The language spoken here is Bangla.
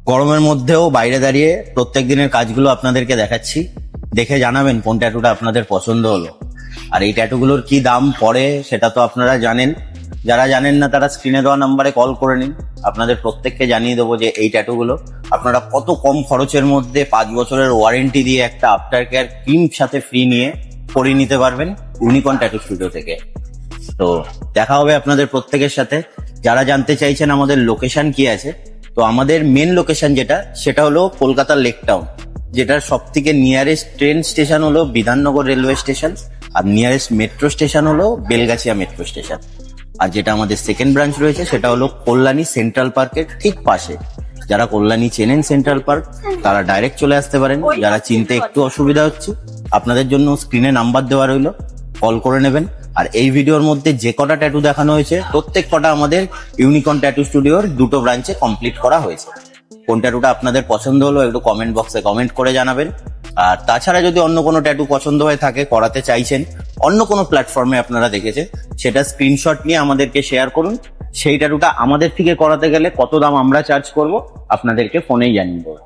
গরমের মধ্যেও বাইরে দাঁড়িয়ে প্রত্যেক দিনের কাজগুলো আপনাদেরকে দেখাচ্ছি, দেখে জানাবেন কোন ট্যাটুটা আপনাদের পছন্দ হলো। আর এই ট্যাটুগুলোর কি দাম পড়ে সেটা তো আপনারা জানেন, যারা জানেন না তারা স্ক্রিনে দেওয়া নাম্বারে কল করে নিন। আপনাদের প্রত্যেককে জানিয়ে দেবো যে এই ট্যাটুগুলো আপনারা কত কম খরচের মধ্যে 5 বছরের ওয়ারেন্টি দিয়ে একটা আফটার কেয়ার ক্রিম সাথে ফ্রি নিয়ে করিয়ে নিতে পারবেন ইউনিকর্ন ট্যাটু স্টুডিও থেকে। তো দেখা হবে আপনাদের প্রত্যেকের সাথে। যারা জানতে চাইছেন আমাদের লোকেশন কি আছে, তো আমাদের মেন লোকেশন সেটা হলো কলকাতার লেক টাউন, যেটার সব থেকে নিয়ারেস্ট ট্রেন স্টেশন হলো বিধাননগর রেলওয়ে স্টেশন, আর নিয়ারেস্ট মেট্রো স্টেশন হলো বেলগাছিয়া মেট্রো স্টেশন। আর যেটা আমাদের সেকেন্ড ব্রাঞ্চ রয়েছে সেটা হলো কল্যাণী সেন্ট্রাল পার্কের ঠিক পাশে। যারা কল্যাণী চেনেন সেন্ট্রাল পার্ক তারা ডাইরেক্ট চলে আসতে পারেন, যারা চিনতে একটু অসুবিধা হচ্ছে আপনাদের জন্য স্ক্রিনে নাম্বার দেওয়া রইলো, কল করে নেবেন। আর এই ভিডিওর মধ্যে যে কটা ট্যাটু দেখানো হয়েছে প্রত্যেক কটা আমাদের ইউনিকর্ন ট্যাটু স্টুডিওর 2টো ব্রাঞ্চে কমপ্লিট করা হয়েছে। কোন ট্যাটুটা আপনাদের পছন্দ হলো একটু কমেন্ট বক্সে কমেন্ট করে জানাবেন। আর তাছাড়া যদি অন্য কোনো ট্যাটু পছন্দ হয়ে থাকে, করাতে চাইছেন, অন্য কোনো প্ল্যাটফর্মে আপনারা দেখেছেন, সেটা স্ক্রিনশট নিয়ে আমাদেরকে শেয়ার করুন। সেই ট্যাটুটা আমাদের থেকে করাতে গেলে কত দাম আমরা চার্জ করব আপনাদেরকে ফোনেই জানিয়ে দেবো।